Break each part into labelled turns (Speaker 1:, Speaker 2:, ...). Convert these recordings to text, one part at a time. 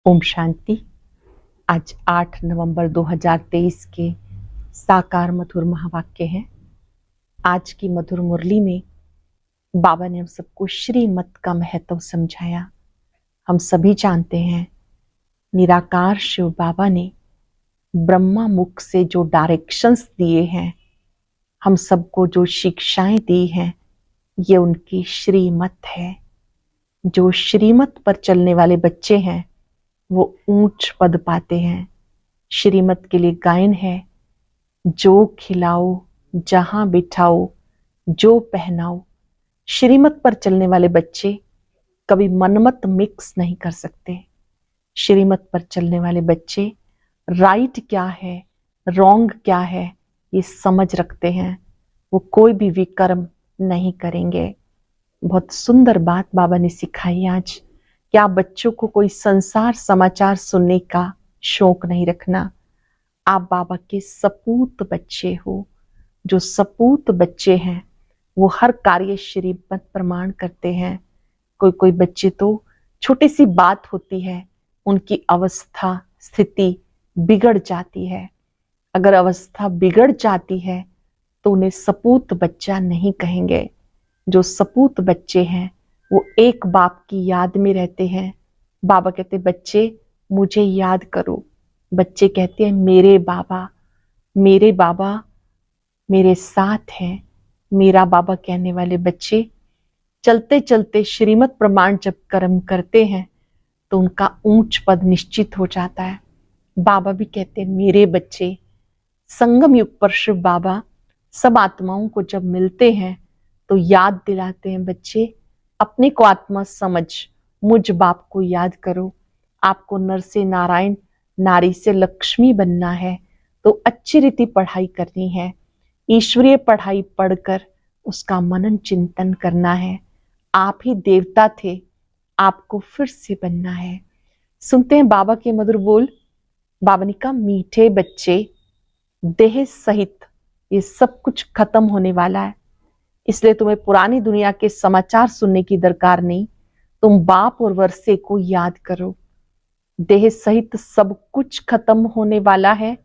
Speaker 1: ओम शांति। आज 8 नवंबर 2023 के साकार मधुर महावाक्य हैं। आज की मधुर मुरली में बाबा ने हम सबको श्रीमत का महत्व समझाया। हम सभी जानते हैं निराकार शिव बाबा ने ब्रह्मा मुख से जो डायरेक्शंस दिए हैं, हम सबको जो शिक्षाएं दी हैं, ये उनकी श्रीमत है। जो श्रीमत पर चलने वाले बच्चे हैं वो ऊंच पद पाते हैं। श्रीमत के लिए गायन है, जो खिलाओ जहां बिठाओ जो पहनाओ। श्रीमत पर चलने वाले बच्चे कभी मनमत मिक्स नहीं कर सकते। श्रीमत पर चलने वाले बच्चे राइट क्या है, रॉन्ग क्या है, ये समझ रखते हैं। वो कोई भी विकर्म नहीं करेंगे। बहुत सुंदर बात बाबा ने सिखाई आज कि आप बच्चों को कोई संसार समाचार सुनने का शौक नहीं रखना। आप बाबा के सपूत बच्चे हो। जो सपूत बच्चे हैं वो हर कार्य श्रीमत प्रमाण करते हैं। कोई कोई बच्चे तो छोटी सी बात होती है, उनकी अवस्था स्थिति बिगड़ जाती है। अगर अवस्था बिगड़ जाती है तो उन्हें सपूत बच्चा नहीं कहेंगे। जो सपूत बच्चे हैं वो एक बाप की याद में रहते हैं। बाबा कहते बच्चे मुझे याद करो। बच्चे कहते हैं मेरे बाबा मेरे साथ हैं। मेरा बाबा कहने वाले बच्चे चलते चलते श्रीमत प्रमाण जब कर्म करते हैं तो उनका ऊंच पद निश्चित हो जाता है। बाबा भी कहते हैं मेरे बच्चे। संगम युग पर शिव बाबा सब आत्माओं को जब मिलते हैं तो याद दिलाते हैं, बच्चे अपने को आत्मा समझ, मुझ बाप को याद करो। आपको नर से नारायण, नारी से लक्ष्मी बनना है तो अच्छी रीति पढ़ाई करनी है। ईश्वरीय पढ़ाई पढ़कर उसका मनन चिंतन करना है। आप ही देवता थे, आपको फिर से बनना है। सुनते हैं बाबा के मधुर बोल। बाबा ने कहा मीठे बच्चे, देह सहित ये सब कुछ खत्म होने वाला है, इसलिए तुम्हें पुरानी दुनिया के समाचार सुनने की दरकार नहीं। तुम बाप और वर्षे को याद करो। देह सहित सब कुछ खत्म होने वाला है,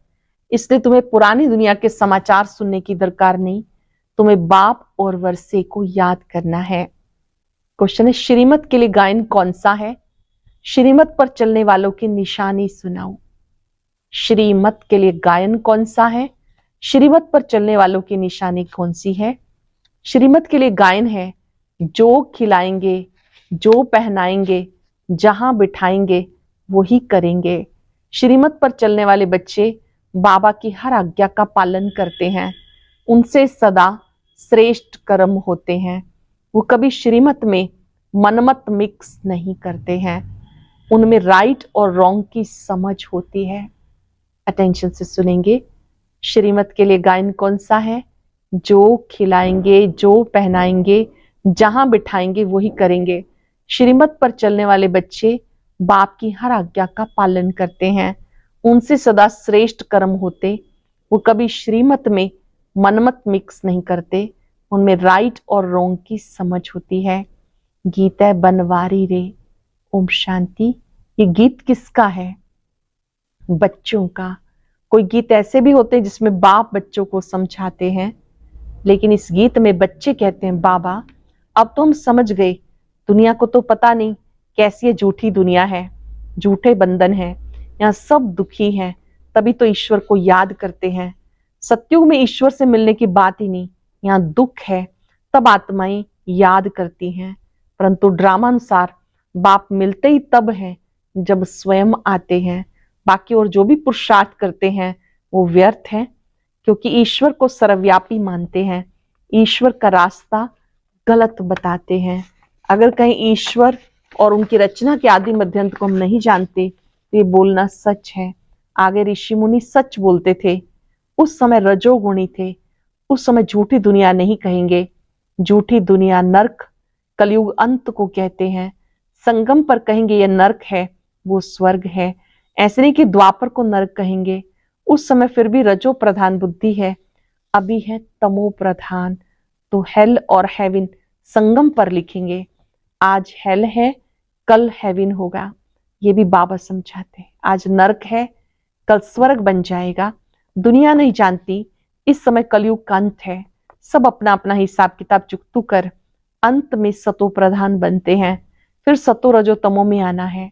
Speaker 1: इसलिए तुम्हें पुरानी दुनिया के समाचार सुनने की दरकार नहीं। तुम्हें बाप और वर्षे को याद करना है। क्वेश्चन है, श्रीमत के लिए गायन कौन सा है? श्रीमत पर चलने वालों की निशानी सुनाओ। श्रीमत के लिए गायन कौन सा है? श्रीमत पर चलने वालों की निशानी कौन सी है? श्रीमत के लिए गायन है, जो खिलाएंगे जो पहनाएंगे जहां बिठाएंगे वही करेंगे। श्रीमत पर चलने वाले बच्चे बाबा की हर आज्ञा का पालन करते हैं। उनसे सदा श्रेष्ठ कर्म होते हैं। वो कभी श्रीमत में मनमत मिक्स नहीं करते हैं। उनमें राइट और रॉन्ग की समझ होती है। अटेंशन से सुनेंगे। श्रीमत के लिए गायन कौन सा है? जो खिलाएंगे जो पहनाएंगे जहां बिठाएंगे वही करेंगे। श्रीमत पर चलने वाले बच्चे बाप की हर आज्ञा का पालन करते हैं। उनसे सदा श्रेष्ठ कर्म होते। वो कभी श्रीमत में मनमत मिक्स नहीं करते। उनमें राइट और रॉन्ग की समझ होती है। गीत है बनवारी रे। ओम शांति। ये गीत किसका है? बच्चों का। कोई गीत ऐसे भी होते हैं जिसमें बाप बच्चों को समझाते हैं, लेकिन इस गीत में बच्चे कहते हैं बाबा अब तो हम समझ गए, दुनिया को तो पता नहीं कैसी ये झूठी दुनिया है, झूठे बंधन है, यहाँ सब दुखी हैं, तभी तो ईश्वर को याद करते हैं। सत्युग में ईश्वर से मिलने की बात ही नहीं, यहाँ दुख है तब आत्माएं याद करती हैं। परंतु ड्रामा अनुसार बाप मिलते ही तब है जब स्वयं आते हैं। बाकी और जो भी पुरुषार्थ करते हैं वो व्यर्थ है, क्योंकि ईश्वर को सर्वव्यापी मानते हैं। ईश्वर का रास्ता गलत बताते हैं। अगर कहीं ईश्वर और उनकी रचना के आदि मध्यंत को हम नहीं जानते तो ये बोलना सच है। आगे ऋषि मुनि सच बोलते थे। उस समय रजोगुणी थे। उस समय झूठी दुनिया नहीं कहेंगे। झूठी दुनिया नरक कलयुग अंत को कहते हैं। संगम पर कहेंगे यह नरक है, वो स्वर्ग है। ऐसे नहीं कि द्वापर को नरक कहेंगे। उस समय फिर भी रजो प्रधान बुद्धि है, अभी है तमो प्रधान। तो हेल और हेवन संगम पर लिखेंगे। आज हेल है, कल हेवन होगा। ये भी बाबा समझाते हैं। आज नरक है, कल स्वर्ग बन जाएगा। दुनिया नहीं जानती इस समय कलयुग का अंत है। सब अपना अपना हिसाब किताब चुकतू कर अंत में सतो प्रधान बनते हैं, फिर सतो रजो तमो में आना है।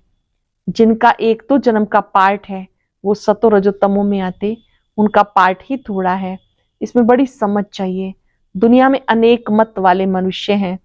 Speaker 1: जिनका एक तो जन्म का पार्ट है वो सतो रजो तमो में आते, उनका पार्ट ही थोड़ा है। इसमें बड़ी समझ चाहिए। दुनिया में अनेक मत वाले मनुष्य हैं,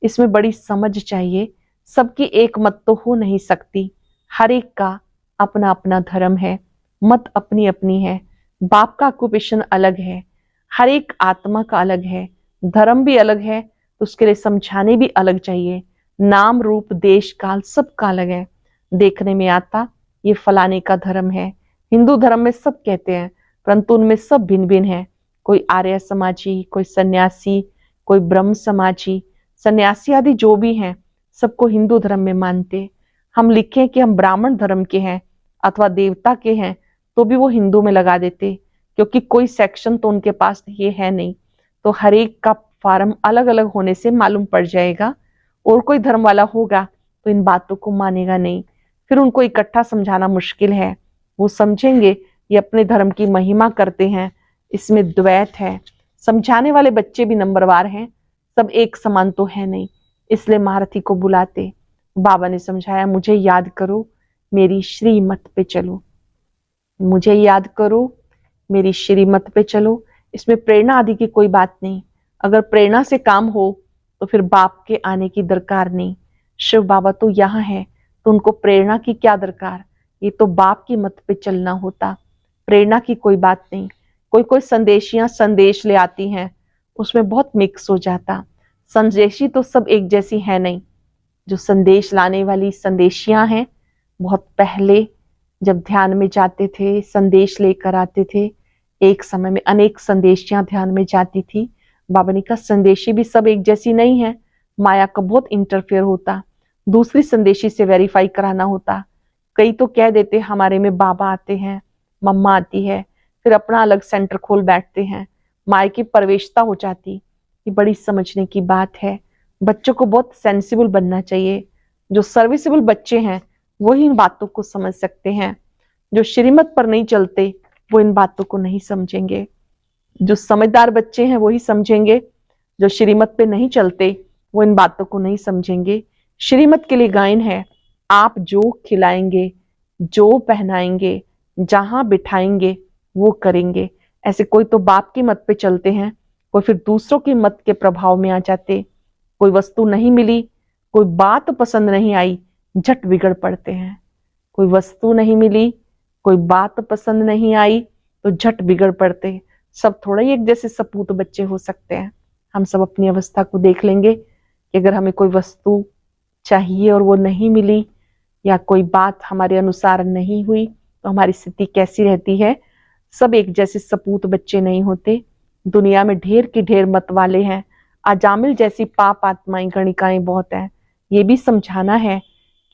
Speaker 1: इसमें बड़ी समझ चाहिए। सबकी एक मत तो हो नहीं सकती, हर एक का अपना अपना धर्म है, मत अपनी अपनी है। बाप का ऑक्यूपेशन अलग है, हर एक आत्मा का अलग है, धर्म भी अलग है, तो उसके लिए समझाने भी अलग चाहिए। नाम रूप देश काल सबका अलग है। देखने में आता ये फलाने का धर्म है। हिंदू धर्म में सब कहते हैं, परंतु उनमें सब भिन्न भिन्न है। कोई आर्य समाजी, कोई सन्यासी, कोई ब्रह्म समाजी, सन्यासी आदि जो भी हैं सबको हिंदू धर्म में मानते। हम लिखें कि हम ब्राह्मण धर्म के हैं अथवा देवता के हैं तो भी वो हिंदू में लगा देते, क्योंकि कोई सेक्शन तो उनके पास ये है नहीं। तो हर एक का फार्म अलग अलग होने से मालूम पड़ जाएगा। और कोई धर्म वाला होगा तो इन बातों को मानेगा नहीं, फिर उनको इकट्ठा समझाना मुश्किल है। वो समझेंगे ये अपने धर्म की महिमा करते हैं, इसमें द्वैत है। समझाने वाले बच्चे भी नंबरवार हैं, सब एक समान तो है नहीं, इसलिए महारथी को बुलाते। बाबा ने समझाया, मुझे याद करो, मेरी श्रीमत पे चलो। मुझे याद करो, मेरी श्रीमत पे चलो। इसमें प्रेरणा आदि की कोई बात नहीं। अगर प्रेरणा से काम हो तो फिर बाप के आने की दरकार नहीं। शिव बाबा तो यहाँ है, तो उनको प्रेरणा की क्या दरकार। ये तो बाप की मत पे चलना होता, प्रेरणा की कोई बात नहीं। कोई कोई संदेशियां संदेश ले आती हैं, उसमें बहुत मिक्स हो जाता। संदेशी तो सब एक जैसी है नहीं। जो संदेश लाने वाली संदेशियां हैं, बहुत पहले जब ध्यान में जाते थे संदेश लेकर आते थे। एक समय में अनेक संदेशियां ध्यान में जाती थी। बाबा ने कहा संदेशी भी सब एक जैसी नहीं है, माया का बहुत इंटरफेयर होता, दूसरी संदेशी से वेरीफाई कराना होता। कई तो कह देते हमारे में बाबा आते हैं, मम्मा आती है, फिर अपना अलग सेंटर खोल बैठते हैं, माया की प्रवेशता हो जाती। ये बड़ी समझने की बात है। बच्चों को बहुत सेंसिबल बनना चाहिए। जो सर्विसेबल बच्चे हैं वही इन बातों को समझ सकते हैं। जो श्रीमत पर नहीं चलते वो इन बातों को नहीं समझेंगे। जो समझदार बच्चे हैं वही समझेंगे, जो श्रीमत पे नहीं चलते वो इन बातों को नहीं समझेंगे। श्रीमत के लिए गायन है, आप जो खिलाएंगे, जो पहनाएंगे, जहां बिठाएंगे वो करेंगे। ऐसे कोई तो बाप की मत पे चलते हैं, कोई फिर दूसरों की मत के प्रभाव में आ जाते। कोई वस्तु नहीं मिली, कोई बात पसंद नहीं आई, झट बिगड़ पड़ते हैं। कोई वस्तु नहीं मिली, कोई बात पसंद नहीं आई तो झट बिगड़ पड़ते। सब थोड़ा ही एक जैसे सपूत बच्चे हो सकते हैं। हम सब अपनी अवस्था को देख लेंगे कि अगर हमें कोई वस्तु चाहिए और वो नहीं मिली, या कोई बात हमारे अनुसार नहीं हुई, तो हमारी स्थिति कैसी रहती है। सब एक जैसे सपूत बच्चे नहीं होते। दुनिया में ढेर की ढेर मत वाले हैं। अजामिल जैसी पाप आत्माएं गणिकाएं बहुत हैं। ये भी समझाना है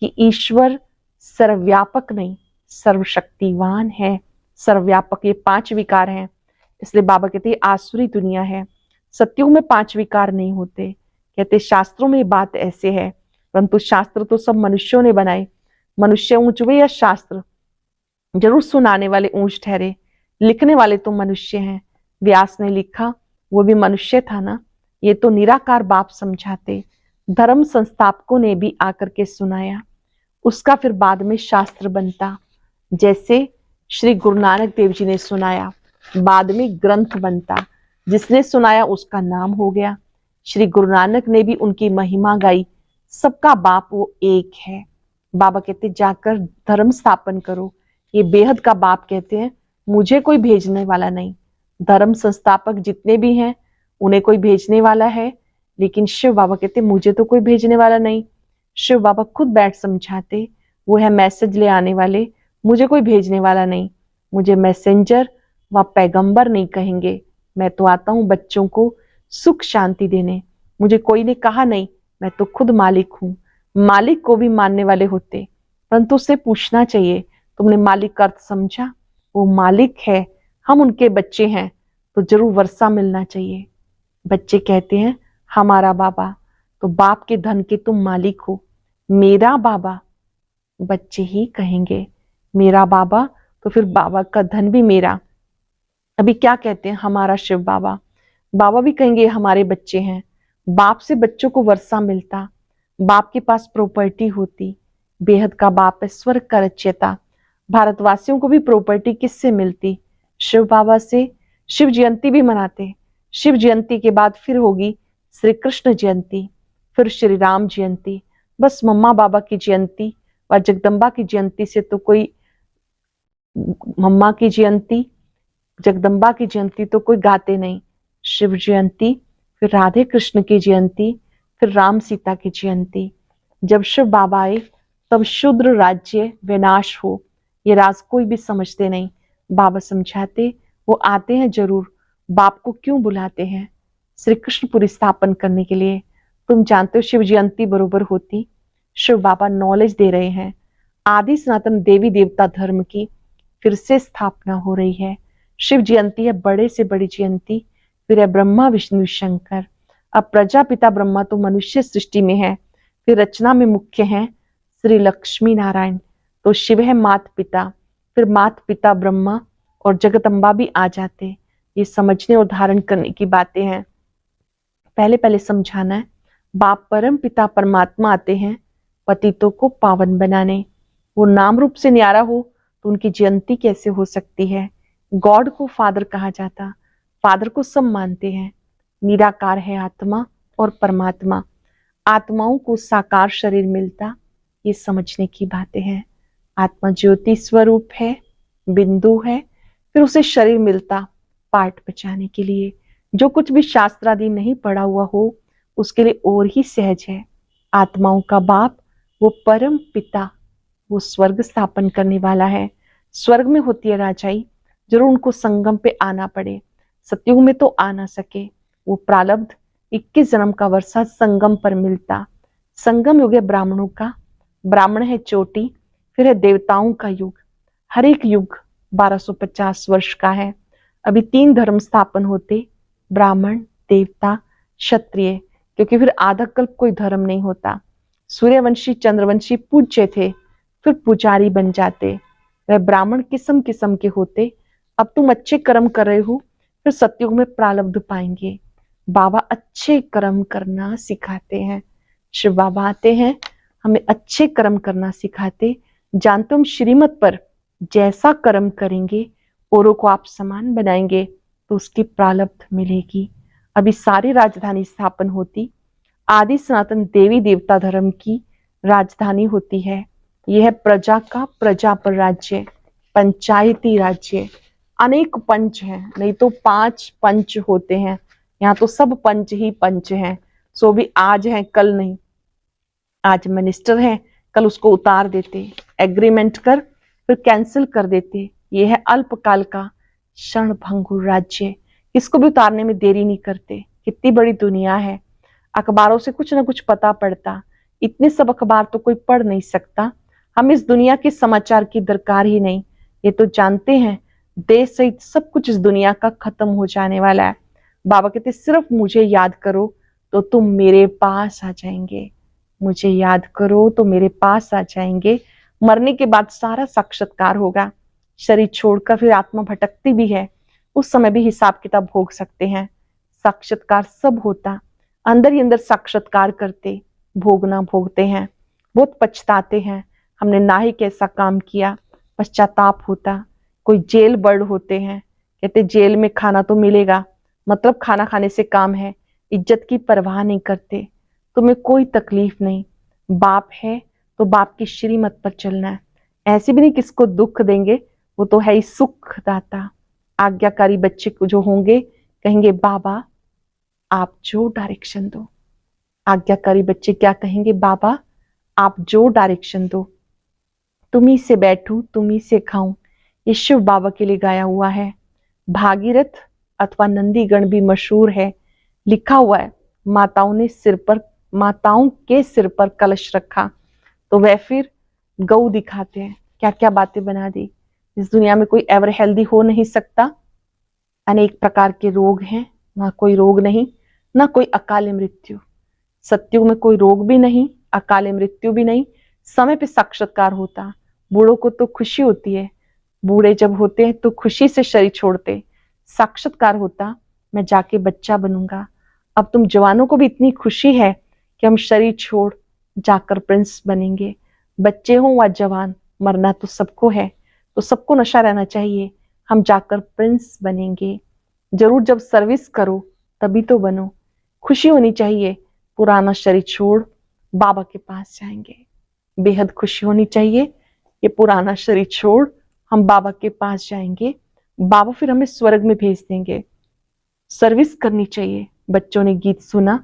Speaker 1: कि ईश्वर सर्वव्यापक नहीं, सर्वशक्तिवान है। सर्वव्यापक ये 5 विकार हैं। इसलिए बाबा कहते हैं आसुरी दुनिया है। सत्युग में 5 विकार नहीं होते। कहते शास्त्रों में ये बात ऐसे है, परंतु शास्त्र तो सब मनुष्यों ने बनाए। मनुष्य ऊंच हुए या शास्त्र, जरूर सुनाने वाले ऊंच ठहरे, लिखने वाले तो मनुष्य हैं। व्यास ने लिखा वो भी मनुष्य था ना। ये तो निराकार बाप समझाते। धर्म संस्थापकों ने भी आकर के सुनाया, उसका फिर बाद में शास्त्र बनता। जैसे श्री गुरु नानक देव जी ने सुनाया, बाद में ग्रंथ बनता। जिसने सुनाया उसका नाम हो गया। श्री गुरु नानक ने भी उनकी महिमा गाई। सबका बाप वो एक है। बाबा कहते जाकर धर्म स्थापन करो। ये बेहद का बाप कहते हैं, मुझे कोई भेजने वाला नहीं। धर्म संस्थापक जितने भी हैं उन्हें कोई भेजने वाला है, लेकिन शिव बाबा कहते मुझे तो कोई भेजने वाला नहीं। शिव बाबा खुद बैठ समझाते, वो है मैसेज ले आने वाले, मुझे कोई भेजने वाला नहीं। मुझे मैसेंजर व पैगंबर नहीं कहेंगे। मैं तो आता हूं बच्चों को सुख शांति देने। मुझे कोई ने कहा नहीं, मैं तो खुद मालिक हूं। मालिक को भी मानने वाले होते, परंतु उससे पूछना चाहिए तुमने मालिक का अर्थ समझा। वो मालिक है, हम उनके बच्चे हैं, तो जरूर वर्षा मिलना चाहिए। बच्चे कहते हैं हमारा बाबा, तो बाप के धन के तुम मालिक हो। मेरा बाबा, बच्चे ही कहेंगे मेरा बाबा, तो फिर बाबा का धन भी मेरा। अभी क्या कहते हैं हमारा शिव बाबा, बाबा भी कहेंगे हमारे बच्चे हैं। बाप से बच्चों को वर्षा मिलता, बाप के पास प्रॉपर्टी होती, बेहद का बाप है, स्वर्ग का रचयिता। भारतवासियों को भी प्रॉपर्टी किससे मिलती? शिव बाबा से। शिव जयंती भी मनाते। शिव जयंती के बाद फिर होगी श्री कृष्ण जयंती, फिर श्री राम जयंती। बस मम्मा बाबा की जयंती और जगदम्बा की जयंती से तो कोई, मम्मा की जयंती जगदम्बा की जयंती तो कोई गाते नहीं। शिव जयंती, फिर राधे कृष्ण की जयंती, फिर राम सीता की जयंती। जब शिव बाबा आए तब शूद्र राज्य विनाश हो, ये राज कोई भी समझते नहीं। बाबा समझाते, वो आते हैं जरूर। बाप को क्यों बुलाते हैं? श्री कृष्णपुरी स्थापन करने के लिए। तुम जानते हो शिव जयंती बरोबर होती, शिव बाबा नॉलेज दे रहे हैं। आदि सनातन देवी देवता धर्म की फिर से स्थापना हो रही है। शिव जयंती है बड़े से बड़ी जयंती, फिर है ब्रह्मा विष्णु शंकर। अब प्रजापिता ब्रह्मा तो मनुष्य सृष्टि में है, फिर रचना में मुख्य हैं श्री लक्ष्मी नारायण, तो शिव है मात पिता, फिर मात पिता ब्रह्मा और जगदम्बा भी आ जाते। ये समझने और धारण करने की बातें हैं। पहले पहले समझाना है, बाप परम पिता परमात्मा आते हैं पतितों को पावन बनाने। वो नाम रूप से न्यारा हो तो उनकी जयंती कैसे हो सकती है? गॉड को फादर कहा जाता, फादर को सब मानते हैं। निराकार है आत्मा और परमात्मा, आत्माओं को साकार शरीर मिलता, ये समझने की बातें हैं। आत्मा ज्योति स्वरूप है, बिंदु है, फिर उसे शरीर मिलता पाठ बचाने के लिए। जो कुछ भी शास्त्रादि नहीं पढ़ा हुआ हो उसके लिए और ही सहज है। आत्माओं का बाप वो परम पिता, वो स्वर्ग स्थापन करने वाला है। स्वर्ग में होती है राजाई, जरूर उनको संगम पे आना पड़े। सतयुग में तो आ ना सके, वो प्रारब्ध 21 जन्म का वर्षा संगम पर मिलता। संगम युग है ब्राह्मणों का, ब्राह्मण है चोटी, फिर है देवताओं का युग। हर एक युग 1250 वर्ष का है। अभी 3 धर्म स्थापन होते, ब्राह्मण, देवता, क्षत्रिय, क्योंकि फिर आधा कल्प कोई धर्म नहीं होता। सूर्यवंशी चंद्रवंशी पूज्य थे, फिर पुजारी बन जाते। वह ब्राह्मण किस्म किस्म के होते। अब तुम अच्छे कर्म कर रहे हो, फिर सतयुग में प्रारब्ध पाएंगे। बाबा अच्छे कर्म करना सिखाते हैं। शिव बाबा आते हैं, हमें अच्छे कर्म करना सिखाते। जानते हो हम श्रीमत पर जैसा कर्म करेंगे औरों को आप समान बनाएंगे तो उसकी प्रारब्ध मिलेगी। अभी सारी राजधानी स्थापन होती, आदि सनातन देवी देवता धर्म की राजधानी होती है। यह है प्रजा का प्रजा पर राज्य, पंचायती राज्य। अनेक पंच हैं, नहीं तो 5 पंच होते हैं, यहाँ तो सब पंच ही पंच हैं। सो भी आज हैं कल नहीं, आज मिनिस्टर हैं कल उसको उतार देते, एग्रीमेंट कर फिर कैंसिल कर देते। ये है अल्पकाल का क्षण भंगुर राज्य, इसको भी उतारने में देरी नहीं करते। कितनी बड़ी दुनिया है, अखबारों से कुछ ना कुछ पता पड़ता, इतने सब अखबार तो कोई पढ़ नहीं सकता। हम इस दुनिया के समाचार की दरकार ही नहीं, ये तो जानते हैं देश सहित सब कुछ इस दुनिया का खत्म हो जाने वाला है। बाबा कहते सिर्फ मुझे याद करो तो तुम मेरे पास आ जाएंगे, मुझे याद करो तो मेरे पास आ जाएंगे। मरने के बाद सारा साक्षात्कार होगा, शरीर छोड़कर फिर आत्मा भटकती भी है, उस समय भी हिसाब किताब भोग सकते हैं। साक्षात्कार सब होता, अंदर ही अंदर साक्षात्कार करते, भोगना भोगते हैं, बहुत पछताते हैं हमने ना ही कैसा काम किया, पश्चाताप होता। कोई जेल बर्ड होते हैं, कहते जेल में खाना तो मिलेगा, मतलब खाना खाने से काम है, इज्जत की परवाह नहीं करते, तुम्हें कोई तकलीफ नहीं। बाप है तो बाप की श्रीमत पर चलना है, ऐसे भी नहीं किसको दुख देंगे, वो तो है ही सुखदाता। आज्ञाकारी बच्चे को जो होंगे कहेंगे बाबा आप जो डायरेक्शन दो। आज्ञाकारी बच्चे क्या कहेंगे, बाबा आप जो डायरेक्शन दो, तुम्ही से बैठूं तुम्ही से खाऊं। ये शिव बाबा के लिए गाया हुआ है। भागीरथ अथवा नंदीगण भी मशहूर है, लिखा हुआ है माताओं के सिर पर कलश रखा, तो वह फिर गऊ दिखाते हैं। क्या क्या बातें बना दी। इस दुनिया में कोई एवर हेल्दी हो नहीं सकता, अनेक प्रकार के रोग हैं, ना कोई रोग नहीं, ना कोई अकाल मृत्यु। सत्युग में कोई रोग भी नहीं, अकाल मृत्यु भी नहीं, समय पे साक्षात्कार होता। बूढ़ों को तो खुशी होती है, बूढ़े जब होते हैं तो खुशी से शरीर छोड़ते। साक्षात्कार होता, मैं जाके बच्चा बनूंगा। अब तुम जवानों को भी इतनी खुशी है कि हम शरीर छोड़ जाकर प्रिंस बनेंगे। बच्चे हों व जवान, मरना तो सबको है, तो सबको नशा रहना चाहिए, हम जाकर प्रिंस बनेंगे। जरूर जब सर्विस करो तभी तो बनो। खुशी होनी चाहिए, पुराना शरीर छोड़ बाबा के पास जाएंगे। बेहद खुशी होनी चाहिए, ये पुराना शरीर छोड़ हम बाबा के पास जाएंगे। बाबा फिर हमें स्वर्ग में भेज देंगे। सर्विस करनी चाहिए। बच्चों ने गीत सुना,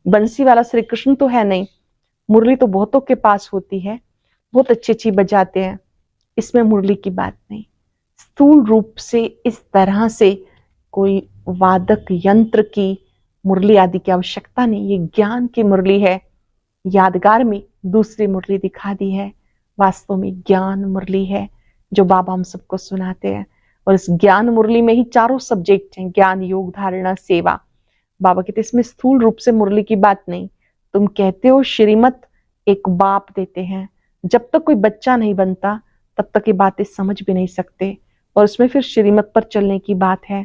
Speaker 1: बंसी वाला श्री कृष्ण तो है नहीं, मुरली तो बहुतों के पास होती है, बहुत अच्छी अच्छी बजाते हैं, इसमें मुरली की बात नहीं। स्थूल रूप से इस तरह से कोई वादक यंत्र की मुरली आदि की आवश्यकता नहीं, ये ज्ञान की मुरली है। यादगार में दूसरी मुरली दिखा दी है, वास्तव में ज्ञान मुरली है जो बाबा हम सबको सुनाते हैं। और इस ज्ञान मुरली में ही चारों सब्जेक्ट हैं, ज्ञान, योग, धारणा, सेवा। बाबा कहते इसमें स्थूल रूप से मुरली की बात नहीं। तुम कहते हो श्रीमत एक बाप देते हैं, जब तक कोई बच्चा नहीं बनता तब तक ये बातें समझ भी नहीं सकते। और उसमें फिर श्रीमत पर चलने की बात है।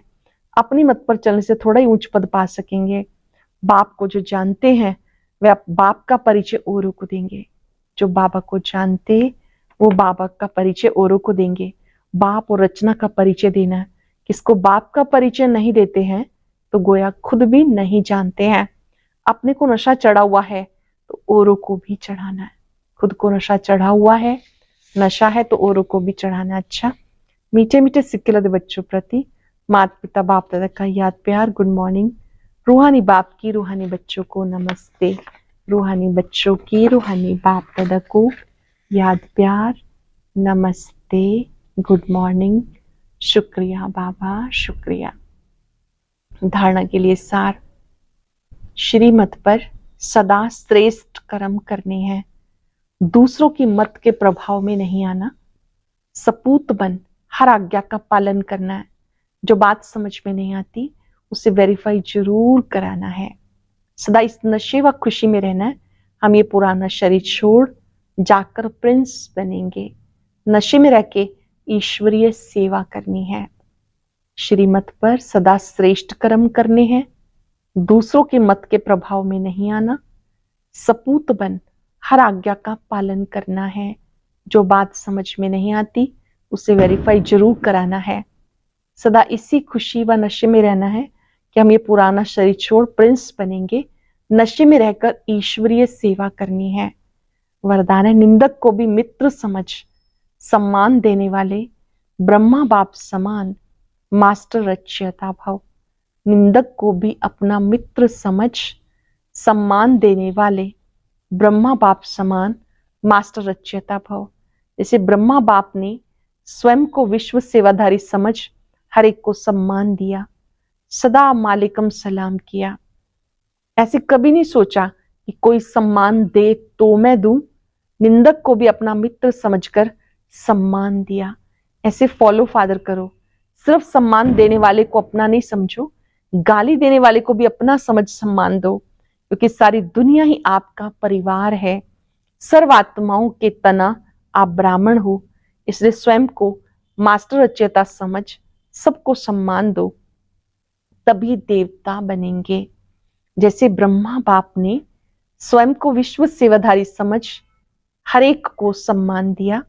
Speaker 1: अपनी मत पर चलने से थोड़ा ही ऊंच पद पा सकेंगे। बाप को जो जानते हैं वे बाप का परिचय औरों को देंगे। जो बाबा को जानते वो बाबा का परिचय औरों को देंगे। बाप और रचना का परिचय देना, किसको बाप का परिचय नहीं देते हैं तो गोया खुद भी नहीं जानते हैं। अपने को नशा चढ़ा हुआ है तो औरों को भी चढ़ाना है। खुद को नशा चढ़ा हुआ है, नशा है तो औरों को भी चढ़ाना। अच्छा, मीठे मीठे सिक्के लदे बच्चों प्रति माता पिता बाप दादा का याद प्यार, गुड मॉर्निंग। रूहानी बाप की रूहानी बच्चों को नमस्ते। रूहानी बच्चों की रूहानी बाप दादा को याद प्यार, नमस्ते, गुड मॉर्निंग, शुक्रिया बाबा, शुक्रिया। धारणा के लिए सार, श्रीमत पर सदा श्रेष्ठ कर्म करने हैं, दूसरों की मत के प्रभाव में नहीं आना, सपूत बन हर आज्ञा का पालन करना है। जो बात समझ में नहीं आती उसे वेरीफाई जरूर कराना है। सदा इस नशे व खुशी में रहना है, हम ये पुराना शरीर छोड़ जाकर प्रिंस बनेंगे। नशे में रह के ईश्वरीय सेवा करनी है। श्रीमत पर सदा श्रेष्ठ कर्म करने हैं, दूसरों के मत के प्रभाव में नहीं आना, सपूत बन हर आज्ञा का पालन करना है। जो बात समझ में नहीं आती उसे वेरीफाई जरूर कराना है। सदा इसी खुशी व नशे में रहना है कि हम ये पुराना शरीर छोड़ प्रिंस बनेंगे। नशे में रहकर ईश्वरीय सेवा करनी है। वरदान है, निंदक को भी मित्र समझ सम्मान देने वाले, ब्रह्मा बाप समान मास्टर रच्यता भव। निंदक को भी अपना मित्र समझ सम्मान देने वाले, ब्रह्मा बाप समान मास्टर रच्यता भव। जैसे ब्रह्मा बाप ने स्वयं को विश्व सेवाधारी समझ हर एक को सम्मान दिया, सदा मालिकम सलाम किया। ऐसे कभी नहीं सोचा कि कोई सम्मान दे तो मैं दूं। निंदक को भी अपना मित्र समझकर सम्मान दिया। ऐसे फॉलो फादर करो। सिर्फ सम्मान देने वाले को अपना नहीं समझो, गाली देने वाले को भी अपना समझ सम्मान दो, क्योंकि सारी दुनिया ही आपका परिवार है। सर्वात्माओं के तना आप ब्राह्मण हो, इसलिए स्वयं को मास्टर रचयिता समझ सबको सम्मान दो, तभी देवता बनेंगे। जैसे ब्रह्मा बाप ने स्वयं को विश्व सेवाधारी समझ हर एक को सम्मान दिया,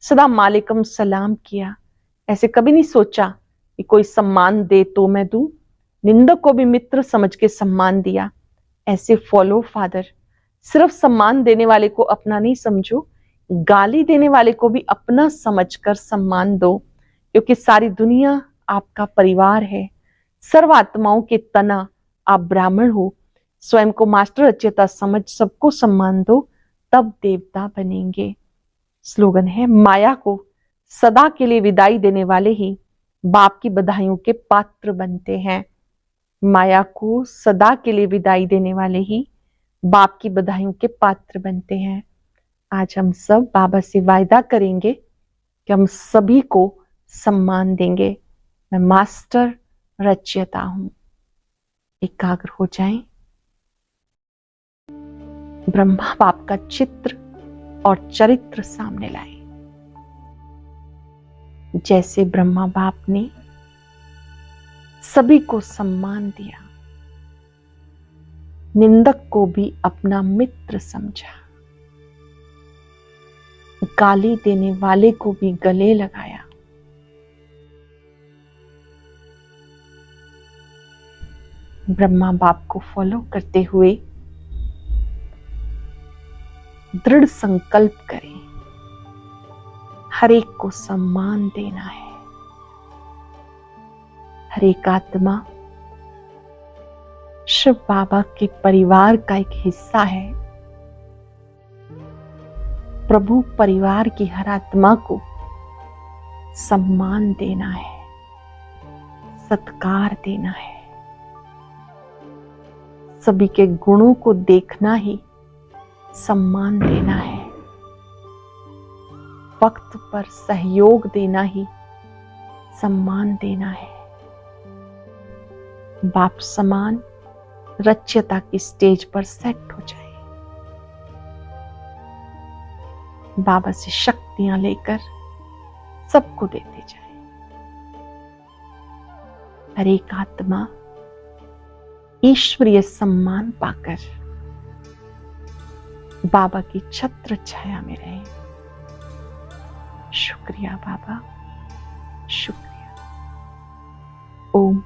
Speaker 1: सदा मालिकम सलाम किया। ऐसे कभी नहीं सोचा कि कोई सम्मान दे तो मैं दूं। निंदक को भी मित्र समझ के सम्मान दिया। ऐसे फॉलो फादर। सिर्फ सम्मान देने वाले को अपना नहीं समझो, गाली देने वाले को भी अपना समझकर सम्मान दो, क्योंकि सारी दुनिया आपका परिवार है। सर्वात्माओं के तना आप ब्राह्मण हो, स्वयं को मास्टर रचयिता समझ सबको सम्मान दो, तब देवता बनेंगे। स्लोगन है, माया को सदा के लिए विदाई देने वाले ही बाप की बधाइयों के पात्र बनते हैं। माया को सदा के लिए विदाई देने वाले ही बाप की बधाइयों के पात्र बनते हैं। आज हम सब बाबा से वायदा करेंगे कि हम सभी को सम्मान देंगे। मैं मास्टर रचयिता हूं। एकाग्र हो जाएं। ब्रह्मा बाप का चित्र और चरित्र सामने लाए। जैसे ब्रह्मा बाप ने सभी को सम्मान दिया, निंदक को भी अपना मित्र समझा, गाली देने वाले को भी गले लगाया। ब्रह्मा बाप को फॉलो करते हुए दृढ़ संकल्प करें, हर एक को सम्मान देना है। हर एक आत्मा शिव बाबा के परिवार का एक हिस्सा है। प्रभु परिवार की हर आत्मा को सम्मान देना है, सत्कार देना है। सभी के गुणों को देखना ही सम्मान देना है। वक्त पर सहयोग देना ही सम्मान देना है। बाप समान रच्यता की स्टेज पर सेट हो जाए। बाबा से शक्तियां लेकर सबको देते जाए। हर एक आत्मा ईश्वरीय सम्मान पाकर बाबा की छत्र छाया में रहे। शुक्रिया बाबा, शुक्रिया। ओम